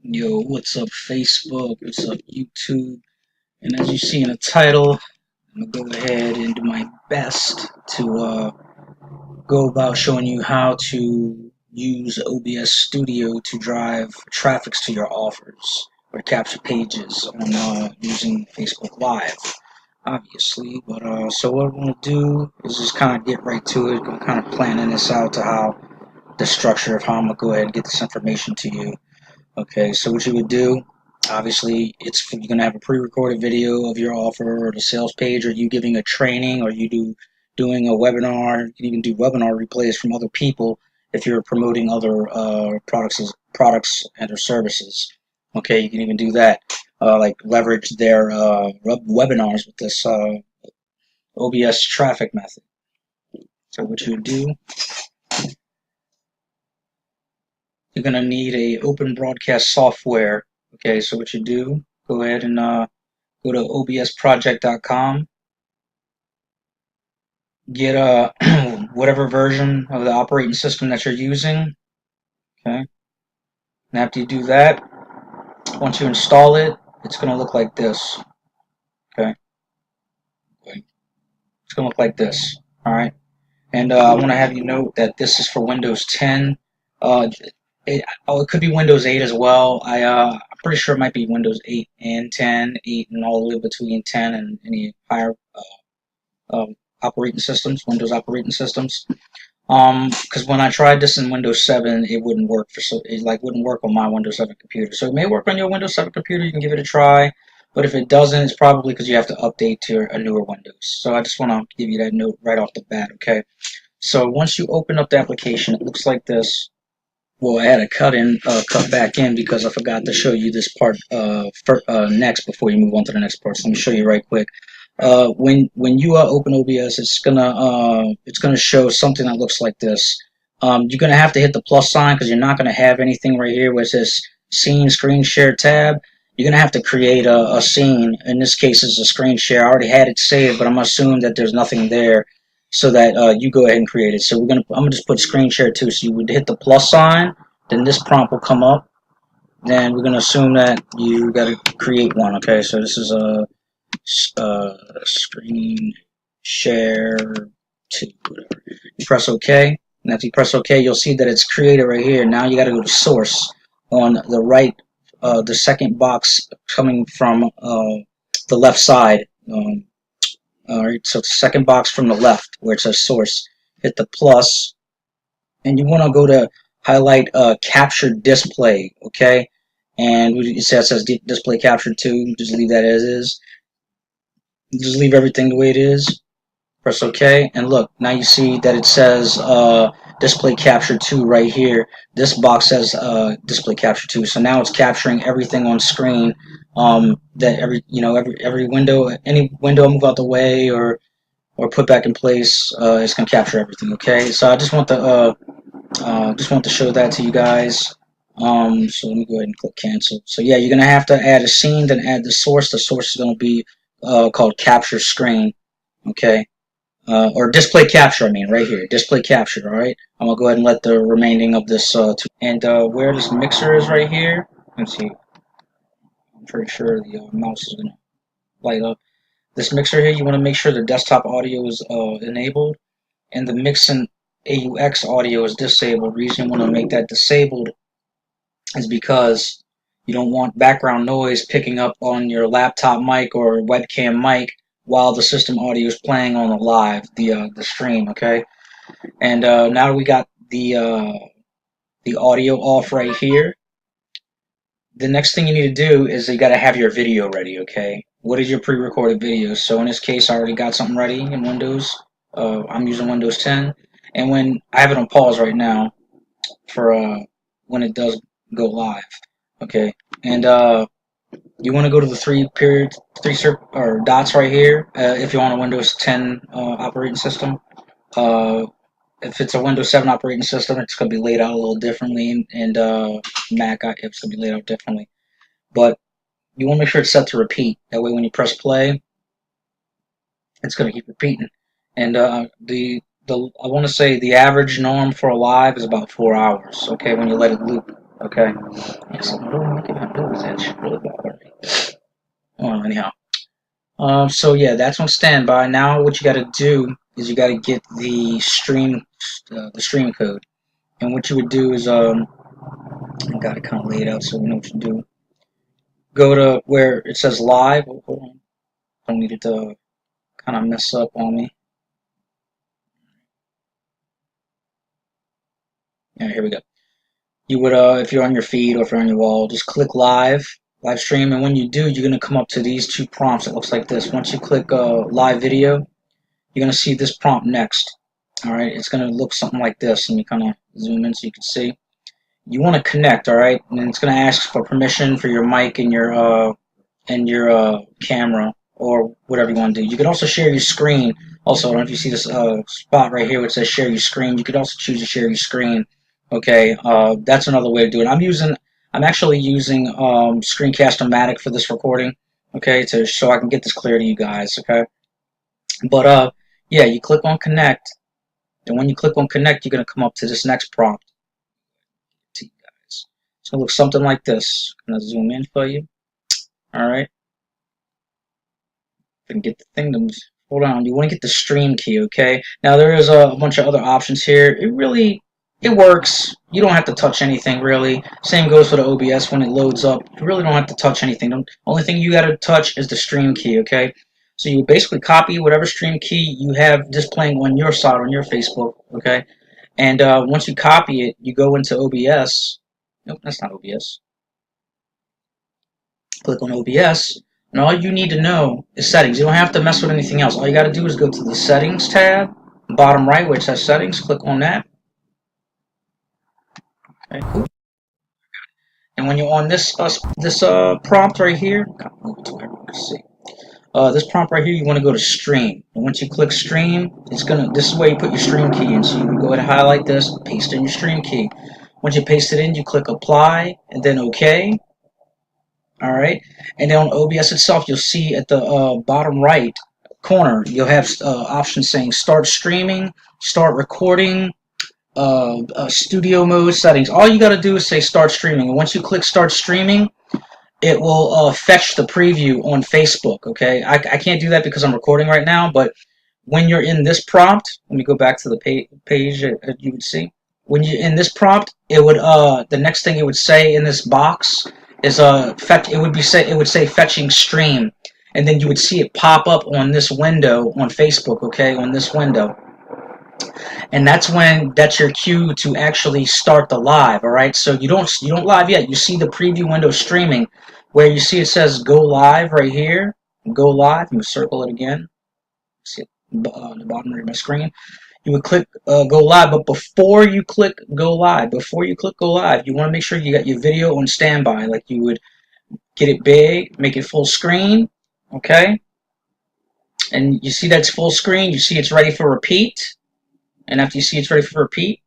Yo, what's up Facebook? What's up YouTube? And as you see in the title, I'm gonna go ahead and do my best to go about showing you how to use OBS Studio to drive traffics to your offers or capture pages on using Facebook Live, obviously. But so what I'm gonna do is just kind of get right to it. I'm kind of planning this out to how the structure of how I'm gonna go ahead and get this information to you. Okay, so what you would do, obviously, you're gonna have a pre-recorded video of your offer or the sales page, or you giving a training, or doing a webinar. You can even do webinar replays from other people if you're promoting other products and or services. Okay, you can even do that, like leverage their webinars with this OBS traffic method. So what you would do, you're gonna need a open broadcast software. Okay, so what you do, go ahead and go to obsproject.com, get whatever version of the operating system that you're using. Okay, and after you do that, once you install it, it's going to look like this. Okay, it's going to look like this. All right, and I want to have you note that this is for Windows 10. Uh, it could be Windows 8 as well. I'm pretty sure it might be Windows 8 and 10, 8 and all the way between 10 and any higher operating systems, Windows operating systems. Because when I tried this in Windows 7, it wouldn't work wouldn't work on my Windows 7 computer. So it may work on your Windows 7 computer. You can give it a try, but if it doesn't, it's probably because you have to update to a newer Windows. So I just want to give you that note right off the bat. Okay. So once you open up the application, it looks like this. Well, I had to cut back in because I forgot to show you this part next before you move on to the next part. So let me show you right quick. When you open OBS, it's gonna show something that looks like this. You're gonna have to hit the plus sign because you're not gonna have anything right here where it says Scene Screen Share tab. You're gonna have to create a scene. In this case, it's a screen share. I already had it saved, but I'm gonna assume that there's nothing there, so that you go ahead and create it. So I'm gonna just put screen share too. So you would hit the plus sign, then this prompt will come up. Then we're gonna assume that you gotta create one. Okay, so this is a screen share to whatever. You press OK, and after you press OK, you'll see that it's created right here. Now you got to go to source on the right, the second box coming from the left side. All right, so it's the second box from the left where it says source. Hit the plus, and you want to go to highlight capture display. Okay, and it says display capture to. Just leave that as is. Just leave everything the way it is. Press OK, and look, now you see that it says display capture 2 right here. This box says display capture 2, so now it's capturing everything on screen. That every window, any window I move out the way or put back in place, it's gonna capture everything. Okay, so I just want to show that to you guys. So let me go ahead and click cancel. So yeah, you're gonna have to add a scene, then add the source. The source is gonna be called capture screen. Okay. Or display capture, I mean, right here, display capture, alright? I'm going to go ahead and let the remaining of this, and where this mixer is right here, let's see, I'm pretty sure the mouse is going to light up. This mixer here, you want to make sure the desktop audio is enabled, and the mix and AUX audio is disabled. The reason you want to make that disabled is because you don't want background noise picking up on your laptop mic or webcam mic while the system audio is playing on the stream, okay? And now that we got the audio off right here, the next thing you need to do is you got to have your video ready, okay? What is your pre-recorded video? So in this case, I already got something ready in Windows. I'm using Windows 10, and when I have it on pause right now for when it does go live, okay? And you want to go to the three dots right here if you're on a Windows 10 operating system. If it's a Windows 7 operating system, it's going to be laid out a little differently, and Mac, it's going to be laid out differently. But you want to make sure it's set to repeat. That way, when you press play, it's going to keep repeating. And I want to say the average norm for a live is about 4 hours. Okay, when you let it loop. Okay. Yeah, so what do I can do is that shit really bother me. Well, anyhow. So yeah, that's on standby. Now what you got to do is you got to get the stream code. And what you would do is I got it kind of laid out so we know what you do. Go to where it says live. Oh, hold on. Don't need it to kind of mess up on me. Yeah, here we go. You would if you're on your feed or if you're on your wall, just click live stream, and when you do, you're gonna come up to these two prompts. It looks like this. Once you click live video, you're gonna see this prompt next. All right, it's gonna look something like this. Let me kind of zoom in so you can see. You want to connect, all right, and it's gonna ask for permission for your mic and your camera or whatever you want to do. You could also share your screen. Also, I don't know if you see this spot right here where it says share your screen. You could also choose to share your screen. Okay, that's another way to do it. I'm actually using Screencast-O-Matic for this recording. Okay, so I can get this clear to you guys. Okay, but yeah, you click on connect, and when you click on connect, you're gonna come up to this next prompt. To you guys, it's gonna look something like this. I'm gonna zoom in for you. All right. And get the thing to hold on. You want to get the stream key, okay? Now there is a bunch of other options here. It works. You don't have to touch anything really. Same goes for the OBS when it loads up. You really don't have to touch anything. The only thing you got to touch is the stream key, okay? So you basically copy whatever stream key you have displaying on your side on your Facebook, okay? And once you copy it, you go into OBS. Nope, that's not OBS. Click on OBS, and all you need to know is settings. You don't have to mess with anything else. All you got to do is go to the settings tab, bottom right where it says settings, click on that. Okay, cool. And when you're on this prompt right here, move it to where everyone can see. This prompt right here, you want to go to stream. And once you click stream, this is where you put your stream key in. So you can go ahead and highlight this, paste in your stream key. Once you paste it in, you click apply, and then OK. Alright, and then on OBS itself, you'll see at the bottom right corner, you'll have options saying start streaming, start recording, studio mode settings. All you got to do is say start streaming, and once you click start streaming, it will fetch the preview on Facebook. Okay, I can't do that because I'm recording right now, but when you're in this prompt, let me go back to the page that you would see. When you're in this prompt, it would the next thing it would say in this box is it would say fetching stream, and then you would see it pop up on this window on Facebook, okay, on this window. And that's your cue to actually start the live, all right? So you don't live yet. You see the preview window streaming where you see it says go live right here. Go live. I'm going to circle it again. See it on the bottom of my screen. You would click go live, but before you click go live, you want to make sure you got your video on standby. Like you would get it big, make it full screen, okay? And you see that's full screen. You see it's ready for repeat. And after you see it's ready for repeat,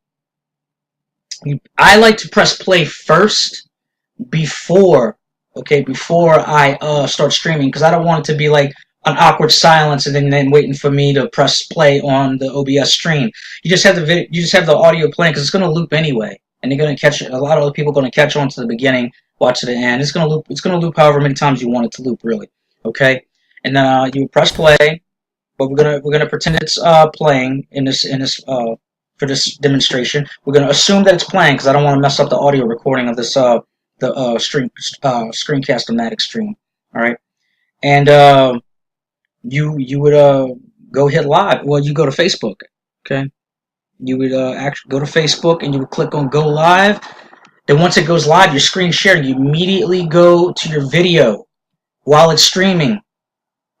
I like to press play first before I start streaming, because I don't want it to be like an awkward silence and then waiting for me to press play on the OBS stream. You just have the audio playing because it's going to loop anyway, and you're going to catch a lot of other people are going to catch on to the beginning, watch to the end. It's going to loop however many times you want it to loop, really. Okay, and then you press play, but we're gonna pretend it's playing in this for this demonstration. We're gonna assume that it's playing because I don't want to mess up the audio recording of this Screencast-O-Matic stream. All right, and you would go hit live. Well, you go to Facebook. Okay, you would actually go to Facebook and you would click on go live. Then once it goes live, your screen sharing, you immediately go to your video while it's streaming.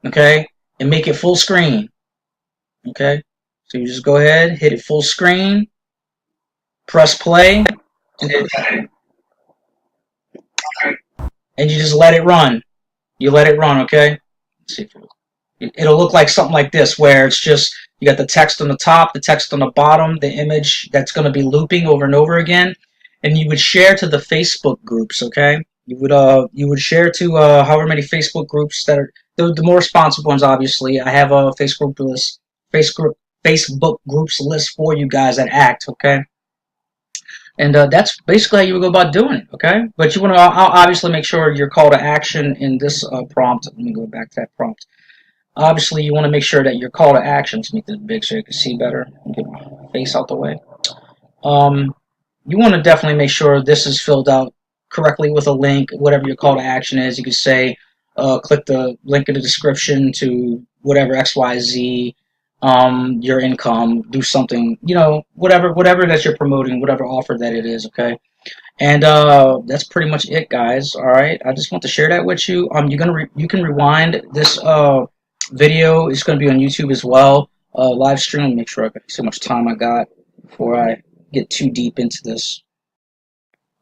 Okay, and make it full screen. Okay, so you just go ahead, hit it full screen, press play, and you just let it run. You let it run, okay? Let's see if it'll look like something like this, where it's just you got the text on the top, the text on the bottom, the image that's going to be looping over and over again, and you would share to the Facebook groups, okay? You would share to however many Facebook groups that are the more responsive ones. Obviously, I have a Facebook groups list for you guys that act, okay? And that's basically how you would go about doing it, okay? But you want to obviously make sure your call to action in this prompt, let me go back to that prompt. Obviously, you want to make sure that your call to action, let's make this big so you can see better, get my face out the way. You want to definitely make sure this is filled out correctly with a link, whatever your call to action is. You could say, click the link in the description to whatever XYZ, your income, do something, whatever that you're promoting, whatever offer that it is, okay? And that's pretty much it, guys. All right, I just want to share that with you. You can rewind this video. It's gonna be on YouTube as well. Live stream. Make sure I got so much time I got before I get too deep into this.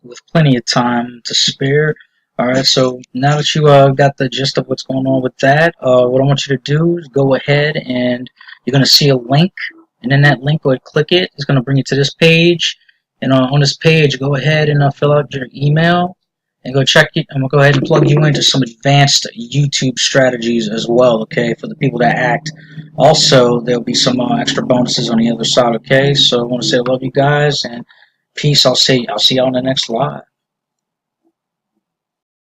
With plenty of time to spare. All right, so now that you got the gist of what's going on with that, what I want you to do is go ahead and you're gonna see a link, and in that link, go ahead and click it. It's gonna bring you to this page. And on this page, go ahead and fill out your email and go check it. I'm going to go ahead and plug you into some advanced YouTube strategies as well, okay, for the people that act. Also, there'll be some extra bonuses on the other side, okay? So I want to say I love you guys and peace. I'll see you on the next live.